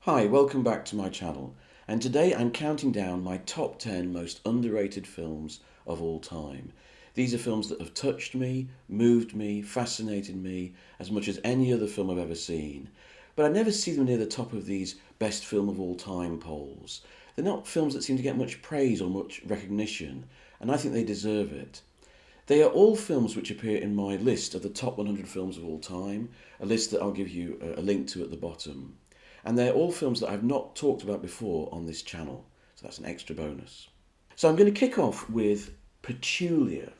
Hi, welcome back to my channel, and today I'm counting down my top 10 most underrated films of all time. These are films that have touched me, moved me, fascinated me as much as any other film I've ever seen. But I never see them near the top of these best film of all time polls. They're not films that seem to get much praise or much recognition, and I think they deserve it. They are all films which appear in my list of the top 100 films of all time, a list that I'll give you a link to at the bottom. And they're all films that I've not talked about before on this channel, so that's an extra bonus. So I'm going to kick off with Peculiar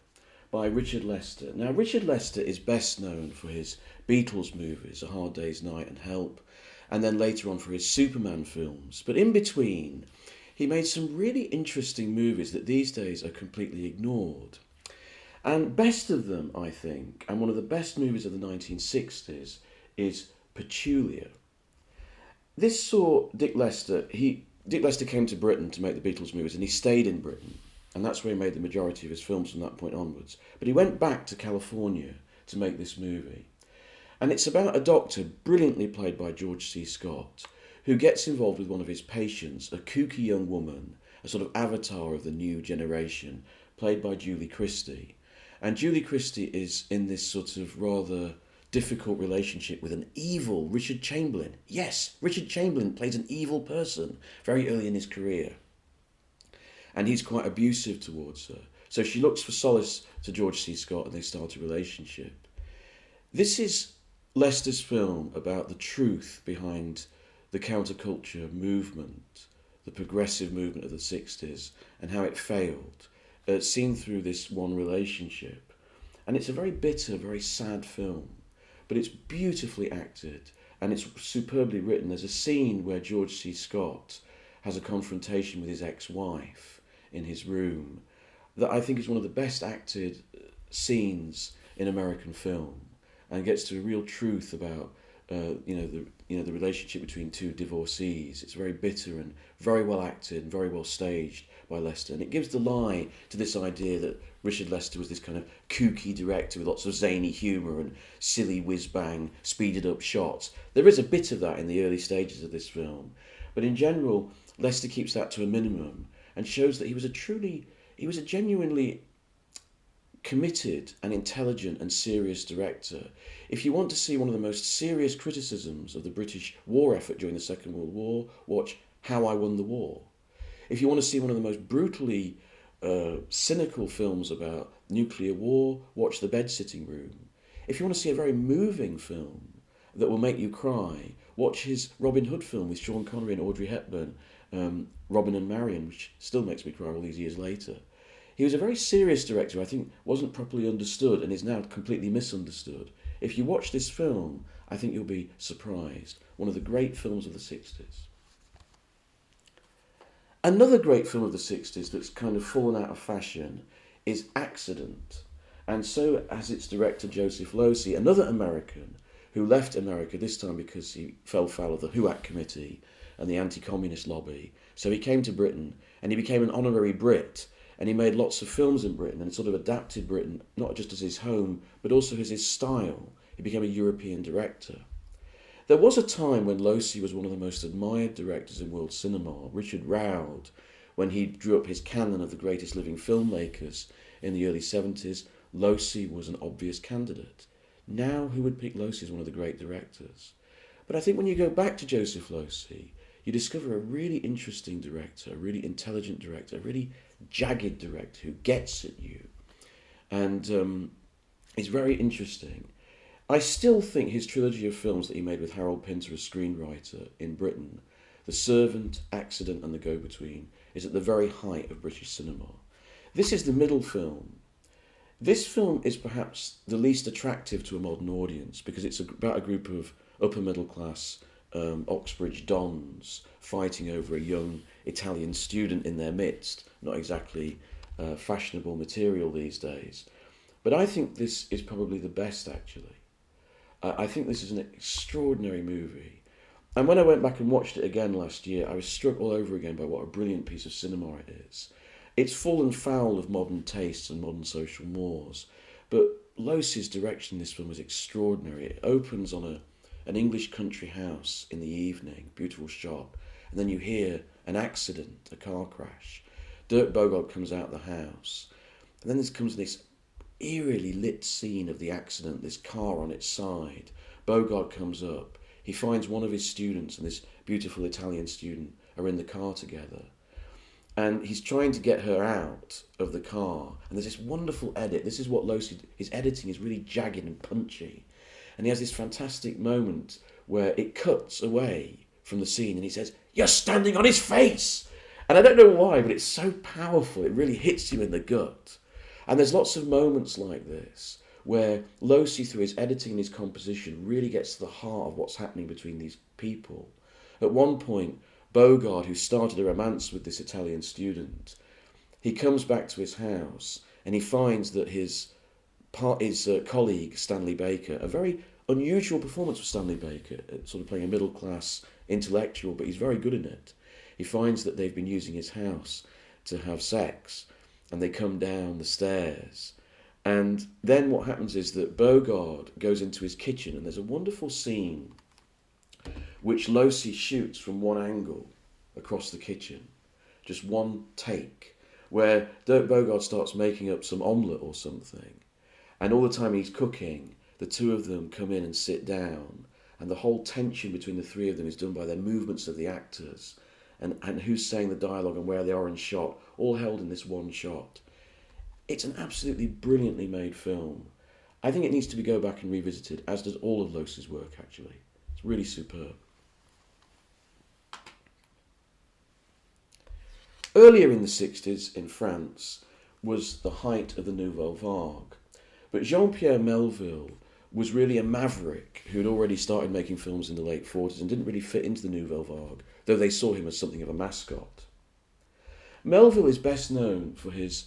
by Richard Lester. Now, Richard Lester is best known for his Beatles movies, A Hard Day's Night and Help, and then later on for his Superman films. But in between, he made some really interesting movies that these days are completely ignored. And best of them, I think, and one of the best movies of the 1960s is Peculiar. This saw Dick Lester. Dick Lester came to Britain to make the Beatles movies, and he stayed in Britain, and that's where he made the majority of his films from that point onwards. But he went back to California to make this movie, and it's about a doctor, brilliantly played by George C. Scott, who gets involved with one of his patients, a kooky young woman, a sort of avatar of the new generation, played by Julie Christie. And Julie Christie is in this sort of rather difficult relationship with an evil Richard Chamberlain. Yes, Richard Chamberlain plays an evil person very early in his career. And he's quite abusive towards her. So she looks for solace to George C. Scott and they start a relationship. This is Lester's film about the truth behind the counterculture movement, the progressive movement of the 60s, and how it failed, seen through this one relationship. And it's a very bitter, very sad film, but it's beautifully acted and it's superbly written. There's a scene where George C. Scott has a confrontation with his ex-wife in his room that I think is one of the best acted scenes in American film, and gets to a real truth about the relationship between two divorcees. It's very bitter and very well acted and very well staged by Lester, and it gives the lie to this idea that Richard Lester was this kind of kooky director with lots of zany humour and silly whiz-bang speeded up shots. There is a bit of that in the early stages of this film, but in general Lester keeps that to a minimum and shows that he was a genuinely committed and intelligent and serious director. If you want to see one of the most serious criticisms of the British war effort during the Second World War, watch How I Won the War. If you want to see one of the most brutally cynical films about nuclear war, watch The Bed-Sitting Room. If you want to see a very moving film that will make you cry, watch his Robin Hood film with Sean Connery and Audrey Hepburn, Robin and Marion, which still makes me cry all these years later. He was a very serious director who I think wasn't properly understood and is now completely misunderstood. If you watch this film, I think you'll be surprised. One of the great films of the 60s. Another great film of the 60s that's kind of fallen out of fashion is Accident. And so has its director Joseph Losey, another American who left America, this time because he fell foul of the HUAC committee and the anti-communist lobby. So he came to Britain and he became an honorary Brit. And he made lots of films in Britain and sort of adapted Britain, not just as his home, but also as his style. He became a European director. There was a time when Losey was one of the most admired directors in world cinema. Richard Roud, when he drew up his canon of the greatest living filmmakers in the early 70s, Losey was an obvious candidate. Now, who would pick Losey as one of the great directors? But I think when you go back to Joseph Losey, you discover a really interesting director, a really intelligent director, a really jagged director who gets at you, and is very interesting. I still think his trilogy of films that he made with Harold Pinter as screenwriter in Britain, The Servant, Accident and The Go-Between, is at the very height of British cinema. This is the middle film. This film is perhaps the least attractive to a modern audience because it's about a group of upper middle class Oxbridge dons fighting over a young Italian student in their midst. Not exactly fashionable material these days. But I think this is probably the best, actually. I think this is an extraordinary movie. And when I went back and watched it again last year, I was struck all over again by what a brilliant piece of cinema it is. It's fallen foul of modern tastes and modern social mores, but Losey's direction in this film is extraordinary. It opens on an English country house in the evening, beautiful shot, and then you hear an accident, a car crash. Dirk Bogarde comes out of the house, and then there comes this eerily lit scene of the accident, this car on its side. Bogarde comes up, he finds one of his students and this beautiful Italian student are in the car together. And he's trying to get her out of the car. And there's this wonderful edit. This is what Losi, his editing is really jagged and punchy. And he has this fantastic moment where it cuts away from the scene and he says, "You're standing on his face!" And I don't know why, but it's so powerful. It really hits you in the gut. And there's lots of moments like this where Losi, through his editing and his composition, really gets to the heart of what's happening between these people. At one point, Bogarde, who started a romance with this Italian student, he comes back to his house and he finds that his colleague, Stanley Baker, a very unusual performance of Stanley Baker, sort of playing a middle-class intellectual, but he's very good in it. He finds that they've been using his house to have sex, and they come down the stairs. And then what happens is that Bogarde goes into his kitchen, and there's a wonderful scene which Losi shoots from one angle across the kitchen, just one take, where Dirk Bogarde starts making up some omelette or something, and all the time he's cooking, the two of them come in and sit down, and the whole tension between the three of them is done by their movements of the actors, and who's saying the dialogue and where they are in shot, all held in this one shot. It's an absolutely brilliantly made film. I think it needs to be go back and revisited, as does all of Losi's work, actually. It's really superb. Earlier in the 60s in France was the height of the Nouvelle Vague. But Jean-Pierre Melville was really a maverick who had already started making films in the late 40s and didn't really fit into the Nouvelle Vague, though they saw him as something of a mascot. Melville is best known for his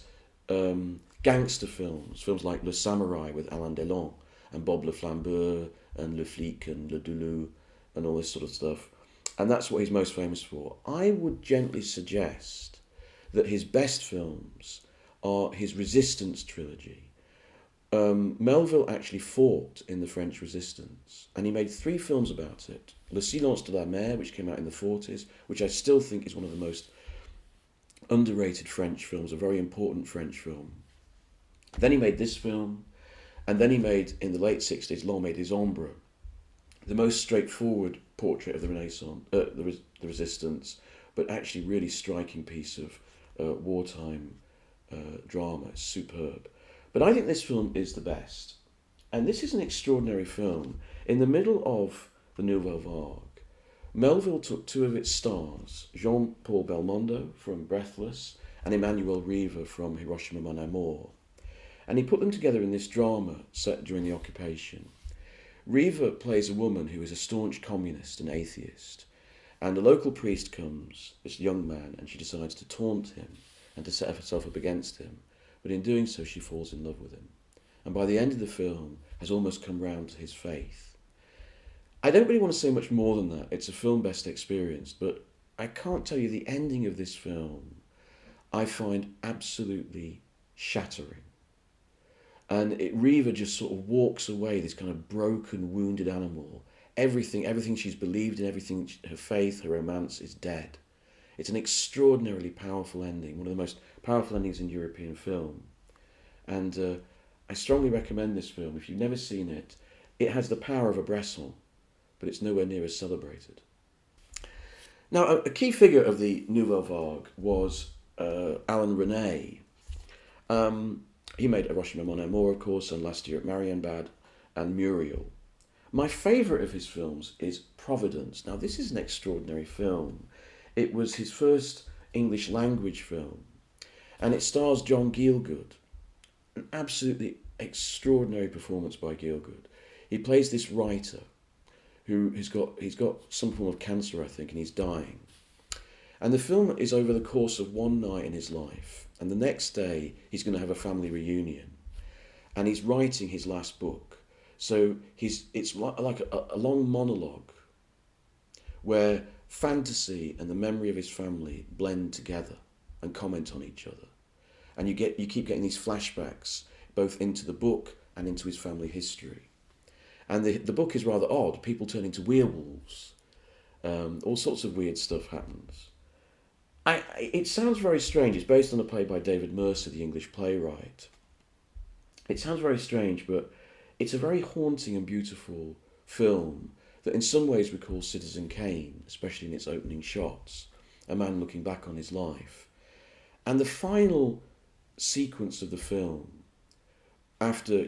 gangster films like Le Samouraï with Alain Delon and Bob Le Flambeur and Le Flic and Le Doulou and all this sort of stuff. And that's what he's most famous for. I would gently suggest that his best films are his Resistance trilogy. Melville actually fought in the French Resistance, and he made 3 films about it. Le Silence de la Mer, which came out in the 40s, which I still think is one of the most underrated French films, a very important French film. Then he made this film, and then he made, in the late 60s, L'Homme et des Ombres, the most straightforward portrait of the Renaissance, the Resistance, but actually really striking piece of wartime drama. It's superb. But I think this film is the best. And this is an extraordinary film. In the middle of the Nouvelle Vague, Melville took 2 of its stars, Jean-Paul Belmondo from Breathless and Emmanuel Riva from Hiroshima Mon Amour, and he put them together in this drama set during the occupation. Riva plays a woman who is a staunch communist and atheist, and a local priest comes, this young man, and she decides to taunt him and to set herself up against him, but in doing so she falls in love with him, and by the end of the film has almost come round to his faith. I don't really want to say much more than that. It's a film best experienced, but I can't tell you the ending of this film I find absolutely shattering. And Riva just sort of walks away, this kind of broken, wounded animal. Everything she's believed in, everything, her faith, her romance is dead. It's an extraordinarily powerful ending, one of the most powerful endings in European film. And I strongly recommend this film. If you've never seen it, it has the power of a Bresson, but it's nowhere near as celebrated. Now, a key figure of the Nouvelle Vague was Alain Resnais. He made Hiroshima Mon Amour, of course, and Last Year at Marienbad, and Muriel. My favourite of his films is Providence. Now, this is an extraordinary film. It was his first English language film, and it stars John Gielgud. An absolutely extraordinary performance by Gielgud. He plays this writer who he's got some form of cancer, I think, and he's dying. And the film is over the course of one night in his life, and the next day he's going to have a family reunion, and he's writing his last book. So it's like a long monologue where fantasy and the memory of his family blend together and comment on each other, and you keep getting these flashbacks both into the book and into his family history. And the book is rather odd. People turn into werewolves. All sorts of weird stuff happens. It sounds very strange. It's based on a play by David Mercer, the English playwright. It sounds very strange, but it's a very haunting and beautiful film that in some ways recalls Citizen Kane, especially in its opening shots, a man looking back on his life. And the final sequence of the film, after,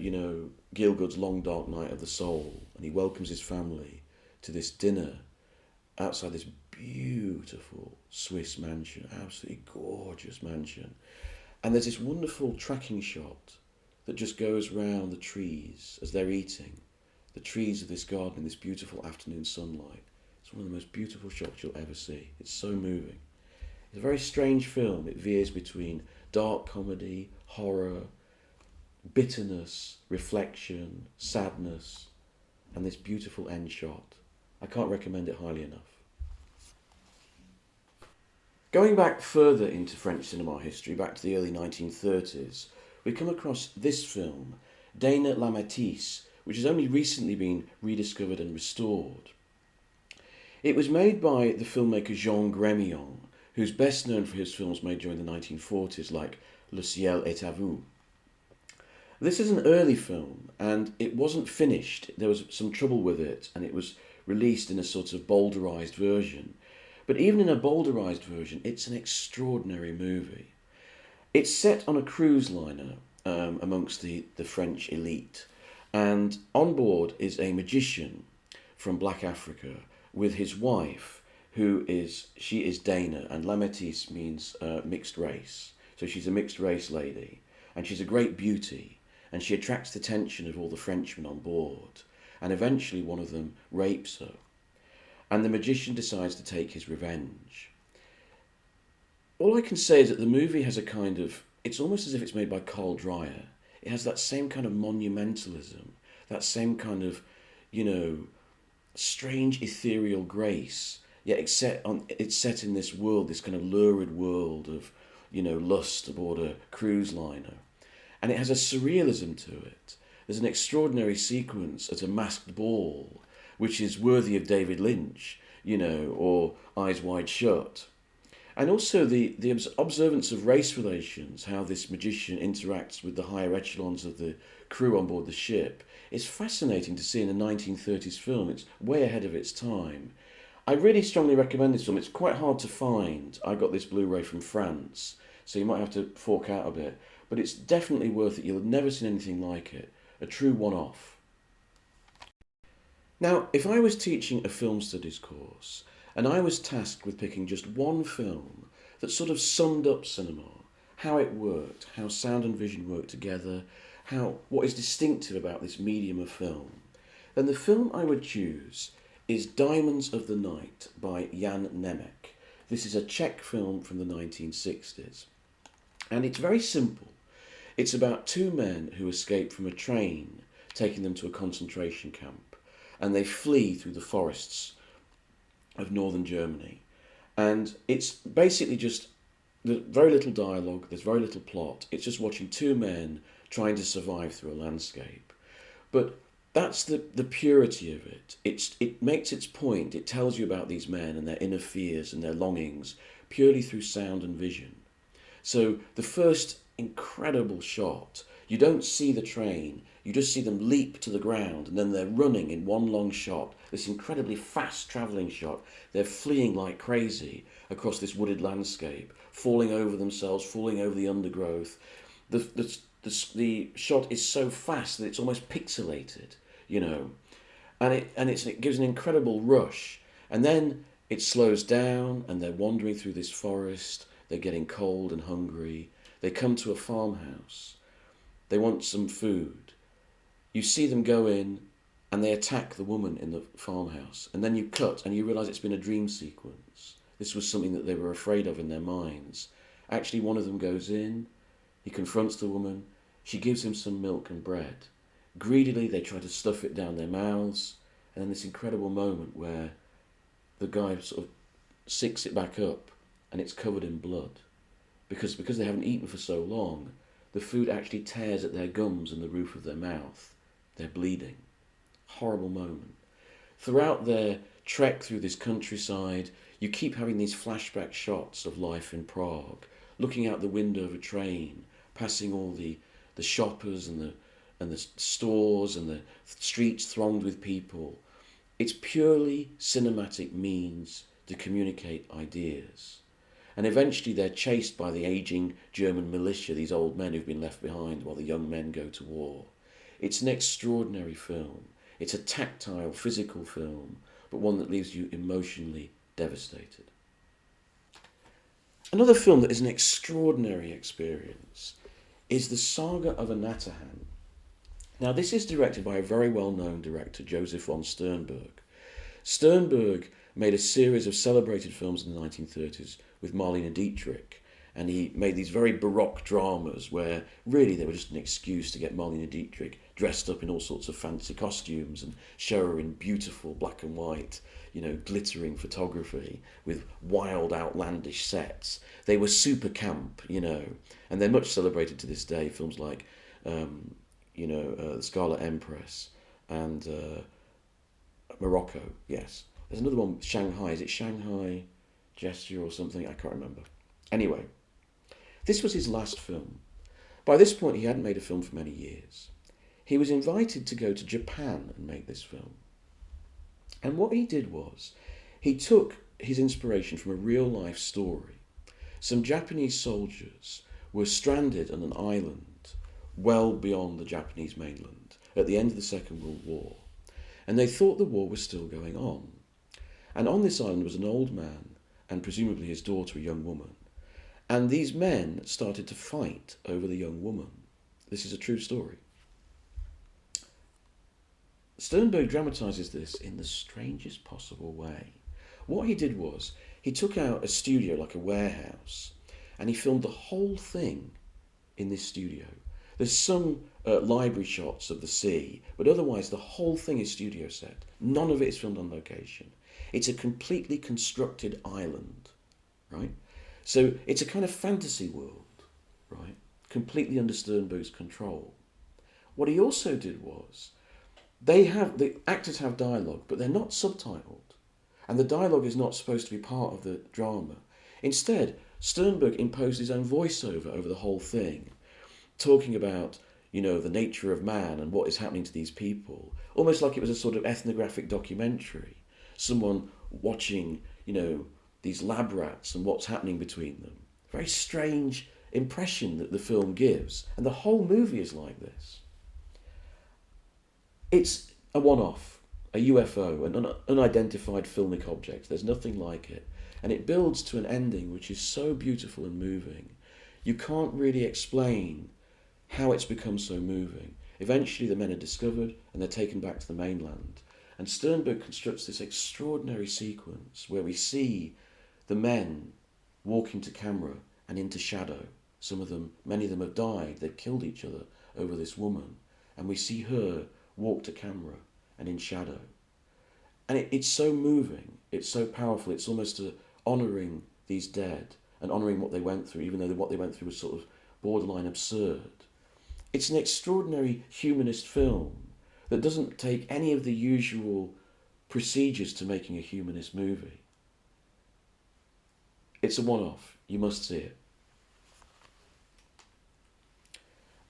Gielgud's long dark night of the soul, and he welcomes his family to this dinner outside this beautiful Swiss mansion, absolutely gorgeous mansion. And there's this wonderful tracking shot that just goes round the trees as they're eating, the trees of this garden in this beautiful afternoon sunlight. It's one of the most beautiful shots you'll ever see. It's so moving. It's a very strange film. It veers between dark comedy, horror, bitterness, reflection, sadness, and this beautiful end shot. I can't recommend it highly enough. Going back further into French cinema history, back to the early 1930s, we come across this film, Dana La Métisse, which has only recently been rediscovered and restored. It was made by the filmmaker Jean Grémillon, who's best known for his films made during the 1940s like Le ciel est à vous. This is an early film, and it wasn't finished. There was some trouble with it, and it was released in a sort of boulderized version. But even in a boulderized version, it's an extraordinary movie. It's set on a cruise liner amongst the French elite, and on board is a magician from Black Africa with his wife, she is Dana, and La Métisse means mixed race. So she's a mixed race lady, and she's a great beauty, and she attracts the attention of all the Frenchmen on board, and eventually one of them rapes her, and the magician decides to take his revenge. All I can say is that the movie has a kind of, it's almost as if it's made by Carl Dreyer. It has that same kind of monumentalism, that same kind of, strange ethereal grace. Yet it's set in this world, this kind of lurid world of, lust aboard a cruise liner. And it has a surrealism to it. There's an extraordinary sequence at a masked ball, which is worthy of David Lynch, or Eyes Wide Shut. And also the observance of race relations, how this magician interacts with the higher echelons of the crew on board the ship. It's fascinating to see in a 1930s film. It's way ahead of its time. I really strongly recommend this film. It's quite hard to find. I got this Blu-ray from France, so you might have to fork out a bit. But it's definitely worth it. You'll have never seen anything like it. A true one-off. Now, if I was teaching a film studies course, and I was tasked with picking just one film that sort of summed up cinema, how it worked, how sound and vision work together, what is distinctive about this medium of film, then the film I would choose is Diamonds of the Night by Jan Nemek. This is a Czech film from the 1960s. And it's very simple. It's about two men who escape from a train taking them to a concentration camp, and they flee through the forests of northern Germany. And it's basically just, there's very little dialogue, there's very little plot. It's just watching two men trying to survive through a landscape. But that's the purity of it. It makes its point. It tells you about these men and their inner fears and their longings purely through sound and vision. So the first incredible shot, you don't see the train, you just see them leap to the ground, and then they're running in one long shot, this incredibly fast travelling shot. They're fleeing like crazy across this wooded landscape, falling over themselves, falling over the undergrowth. The shot is so fast that it's almost pixelated, and it gives an incredible rush. And then it slows down, and they're wandering through this forest. They're getting cold and hungry. They come to a farmhouse. They want some food. You see them go in, and they attack the woman in the farmhouse. And then you cut, and you realise it's been a dream sequence. This was something that they were afraid of in their minds. Actually, one of them goes in. He confronts the woman. She gives him some milk and bread. Greedily, they try to stuff it down their mouths. And then this incredible moment where the guy sort of sicks it back up, and it's covered in blood. Because they haven't eaten for so long, the food actually tears at their gums and the roof of their mouth. They're bleeding. Horrible moment. Throughout their trek through this countryside, you keep having these flashback shots of life in Prague, looking out the window of a train, passing all the shoppers and the stores and the streets thronged with people. It's purely cinematic means to communicate ideas. And eventually they're chased by the aging German militia, these old men who've been left behind while the young men go to war. It's an extraordinary film. It's a tactile, physical film, but one that leaves you emotionally devastated. Another film that is an extraordinary experience is the Saga of Anatahan. Now, this is directed by a very well-known director, Joseph von Sternberg. Sternberg made a series of celebrated films in the 1930s with Marlene Dietrich, and he made these very baroque dramas where really they were just an excuse to get Marlene Dietrich dressed up in all sorts of fancy costumes and show her in beautiful black and white, glittering photography with wild, outlandish sets. They were super camp, and they're much celebrated to this day. Films like, The Scarlet Empress and Morocco, yes. There's another one, Shanghai. Is it Shanghai Gesture or something? I can't remember. Anyway, this was his last film. By this point, he hadn't made a film for many years. He was invited to go to Japan and make this film. And what he did was, he took his inspiration from a real-life story. Some Japanese soldiers were stranded on an island well beyond the Japanese mainland at the end of the Second World War. And they thought the war was still going on. And on this island was an old man and presumably his daughter, a young woman. And these men started to fight over the young woman. This is a true story. Sternberg dramatises this in the strangest possible way. What he did was, he took out a studio like a warehouse, and he filmed the whole thing in this studio. There's some library shots of the sea, but otherwise the whole thing is studio set. None of it is filmed on location. It's a completely constructed island, right? So it's a kind of fantasy world, right? Completely under Sternberg's control. What he also did was, the actors have dialogue, but they're not subtitled. And the dialogue is not supposed to be part of the drama. Instead, Sternberg imposed his own voiceover over the whole thing, talking about, the nature of man and what is happening to these people, almost like it was a sort of ethnographic documentary. Someone watching, these lab rats and what's happening between them. Very strange impression that the film gives. And the whole movie is like this. It's a one-off, a UFO, an unidentified filmic object. There's nothing like it. And it builds to an ending which is so beautiful and moving. You can't really explain how it's become so moving. Eventually the men are discovered and they're taken back to the mainland. And Sternberg constructs this extraordinary sequence where we see the men walking to camera and into shadow. Some of them, many of them have died. They've killed each other over this woman. And we see her walk to camera and in shadow. And it's so moving. It's so powerful. It's almost honouring these dead and honouring what they went through, even though what they went through was sort of borderline absurd. It's an extraordinary humanist film that doesn't take any of the usual procedures to making a humanist movie. It's a one-off. You must see it.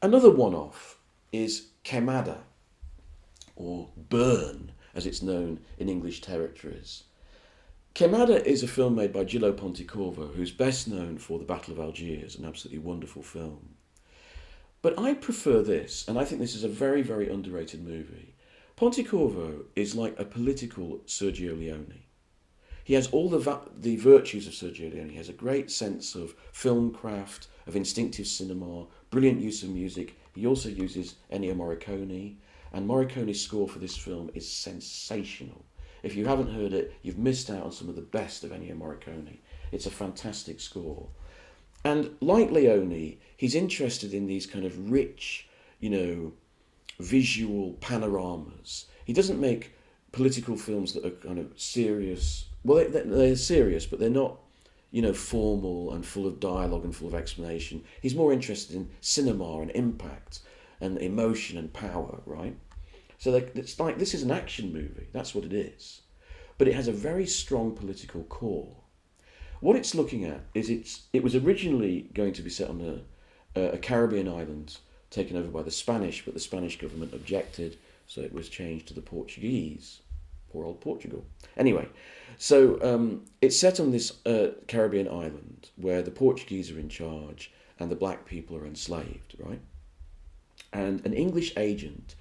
Another one-off is Quemada, or Burn, as it's known in English territories. Quemada is a film made by Gillo Pontecorvo, who's best known for The Battle of Algiers, an absolutely wonderful film. But I prefer this, and I think this is a very, very underrated movie. Pontecorvo is like a political Sergio Leone. He has all the virtues of Sergio Leone. He has a great sense of film craft, of instinctive cinema, brilliant use of music. He also uses Ennio Morricone, and Morricone's score for this film is sensational. If you haven't heard it, you've missed out on some of the best of Ennio Morricone. It's a fantastic score. And like Leone, he's interested in these kind of rich, visual panoramas. He doesn't make political films that are kind of serious. Well, they're serious, but they're not, formal and full of dialogue and full of explanation. He's more interested in cinema and impact and emotion and power, right? So it's like this is an action movie. That's what it is. But it has a very strong political core. What it's looking at is it was originally going to be set on a Caribbean island taken over by the Spanish, but the Spanish government objected, so it was changed to the Portuguese. Poor old Portugal. Anyway, so it's set on this Caribbean island where the Portuguese are in charge and the black people are enslaved, right? And an English agent,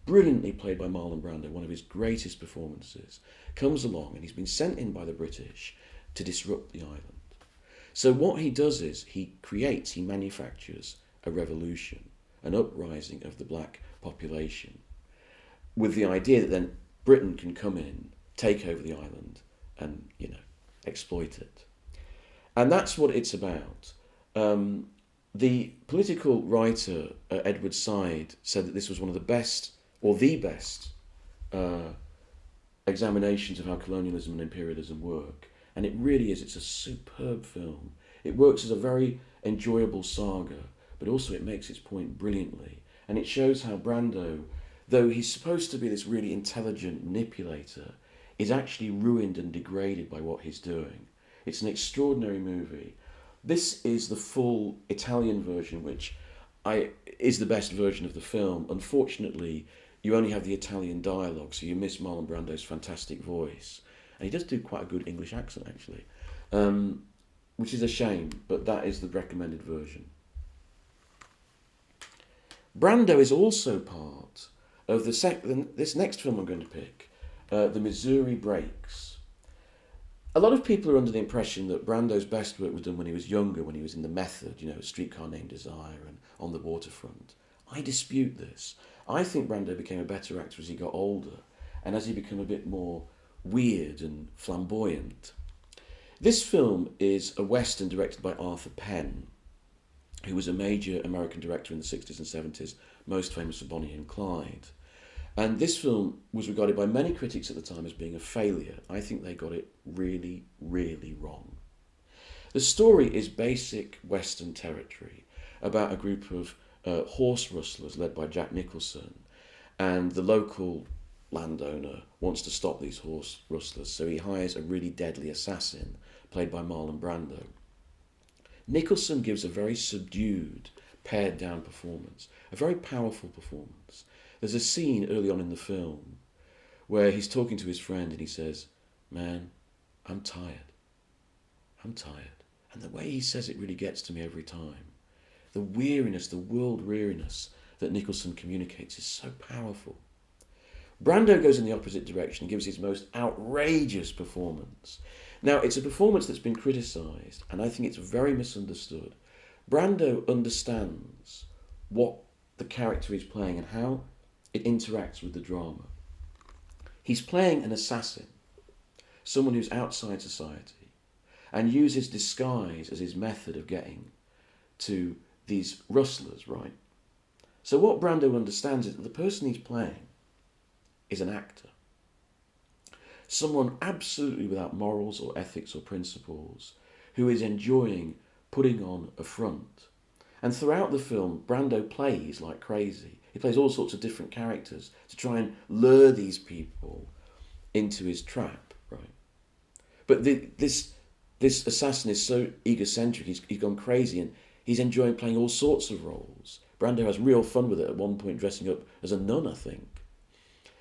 brilliantly played by Marlon Brando, one of his greatest performances, comes along and he's been sent in by the British to disrupt the island. So what he does is he manufactures a revolution, an uprising of the black population, with the idea that then Britain can come in, take over the island, and, exploit it. And that's what it's about. The political writer Edward Said said that this was one of the best, or the best, examinations of how colonialism and imperialism work. And it really is. It's a superb film. It works as a very enjoyable saga, but also it makes its point brilliantly. And it shows how Brando, though he's supposed to be this really intelligent manipulator, is actually ruined and degraded by what he's doing. It's an extraordinary movie. This is the full Italian version, which is the best version of the film. Unfortunately, you only have the Italian dialogue, so you miss Marlon Brando's fantastic voice. And he does do quite a good English accent, actually, which is a shame, but that is the recommended version. Brando is also part of this next film I'm going to pick, The Missouri Breaks. A lot of people are under the impression that Brando's best work was done when he was younger, when he was in The Method, A Streetcar Named Desire and On the Waterfront. I dispute this. I think Brando became a better actor as he got older and as he became a bit more weird and flamboyant. This film is a Western directed by Arthur Penn, who was a major American director in the 60s and 70s, most famous for Bonnie and Clyde. And this film was regarded by many critics at the time as being a failure. I think they got it really, really wrong. The story is basic Western territory about a group of horse rustlers led by Jack Nicholson, and the local landowner wants to stop these horse rustlers, so he hires a really deadly assassin played by Marlon Brando. Nicholson gives a very subdued, pared down performance, a very powerful performance. There's a scene early on in the film where he's talking to his friend and he says, "Man, I'm tired. I'm tired." And the way he says it really gets to me every time. The weariness, the world weariness that Nicholson communicates is so powerful. Brando goes in the opposite direction and gives his most outrageous performance. Now, it's a performance that's been criticised, and I think it's very misunderstood. Brando understands what the character he's playing and how it interacts with the drama. He's playing an assassin, someone who's outside society, and uses disguise as his method of getting to these rustlers, right? So what Brando understands is that the person he's playing is an actor. Someone absolutely without morals or ethics or principles, who is enjoying putting on a front. And throughout the film, Brando plays like crazy. He plays all sorts of different characters to try and lure these people into his trap, right? But this assassin is so egocentric, he's gone crazy, and he's enjoying playing all sorts of roles. Brando has real fun with it, at one point dressing up as a nun, I think.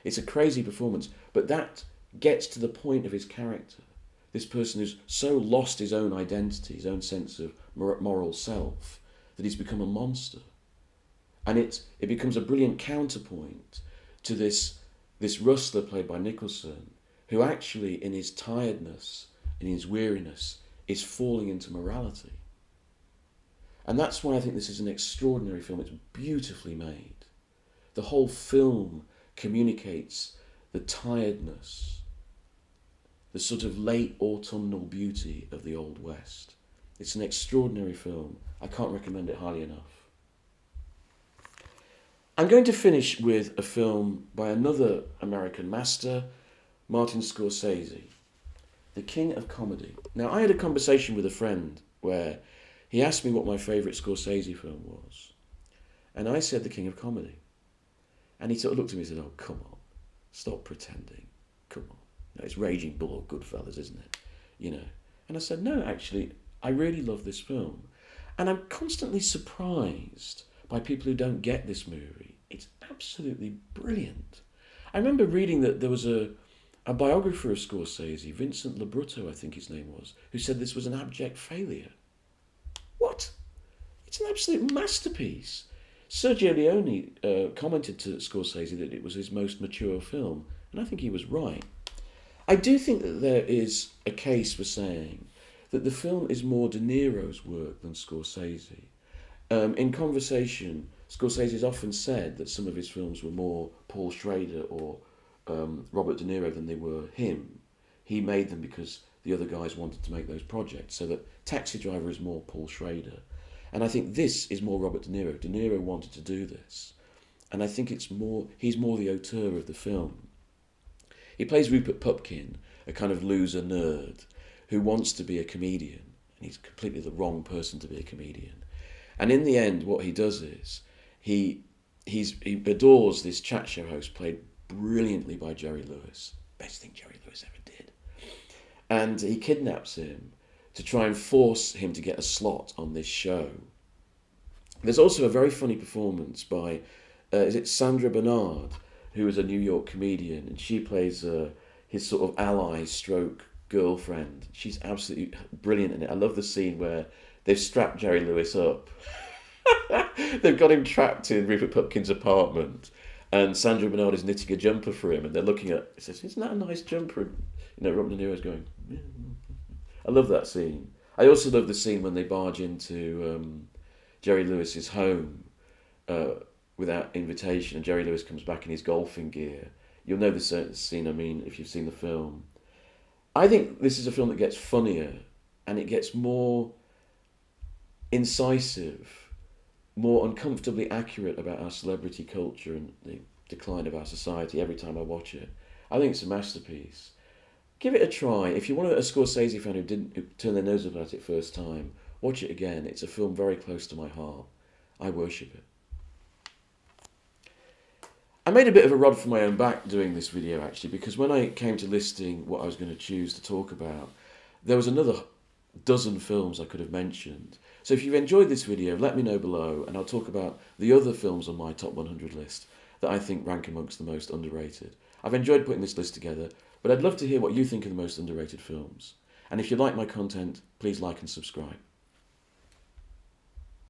It's a crazy performance, but that gets to the point of his character. This person who's so lost his own identity, his own sense of moral self, that he's become a monster. And it becomes a brilliant counterpoint to this rustler played by Nicholson, who actually, in his tiredness, in his weariness, is falling into morality. And that's why I think this is an extraordinary film. It's beautifully made. The whole film communicates the tiredness, the sort of late autumnal beauty of the Old West. It's an extraordinary film. I can't recommend it highly enough. I'm going to finish with a film by another American master, Martin Scorsese, The King of Comedy. Now, I had a conversation with a friend where he asked me what my favourite Scorsese film was, and I said The King of Comedy. And he sort of looked at me and said, "Oh, come on, stop pretending. Come on. No, it's Raging Bull or Goodfellas, isn't it? You know." And I said, "No, actually, I really love this film. And I'm constantly surprised by people who don't get this movie. It's absolutely brilliant." I remember reading that there was a biographer of Scorsese, Vincent Labrutto, I think his name was, who said this was an abject failure. What? It's an absolute masterpiece. Sergio Leone commented to Scorsese that it was his most mature film, and I think he was right. I do think that there is a case for saying that the film is more De Niro's work than Scorsese. In conversation, Scorsese has often said that some of his films were more Paul Schrader or Robert De Niro than they were him. He made them because the other guys wanted to make those projects, so that Taxi Driver is more Paul Schrader. And I think this is more Robert De Niro. De Niro wanted to do this. And I think he's more the auteur of the film. He plays Rupert Pupkin, a kind of loser nerd who wants to be a comedian, and he's completely the wrong person to be a comedian. And in the end, what he does is he adores this chat show host played brilliantly by Jerry Lewis, best thing Jerry Lewis ever did, and he kidnaps him to try and force him to get a slot on this show. There's also a very funny performance by is it Sandra Bernard, who is a New York comedian, and she plays his sort of ally stroke girlfriend. She's absolutely brilliant in it. I love the scene where they've strapped Jerry Lewis up. They've got him trapped in Rupert Pupkin's apartment, and Sandra Bernard is knitting a jumper for him, and they're looking at. He says, "Isn't that a nice jumper?" And, Robert De Niro's going. "Yeah." I love that scene. I also love the scene when they barge into Jerry Lewis's home without invitation, and Jerry Lewis comes back in his golfing gear. You'll know the scene. I mean, if you've seen the film. I think this is a film that gets funnier, and it gets more incisive, more uncomfortably accurate about our celebrity culture and the decline of our society every time I watch it. I think it's a masterpiece. Give it a try. If you're a Scorsese fan who turned their nose up at it first time, watch it again. It's a film very close to my heart. I worship it. I made a bit of a rod for my own back doing this video, actually, because when I came to listing what I was going to choose to talk about, there was another dozen films I could have mentioned. So if you've enjoyed this video, let me know below, and I'll talk about the other films on my top 100 list that I think rank amongst the most underrated. I've enjoyed putting this list together, but I'd love to hear what you think of the most underrated films. And if you like my content, please like and subscribe.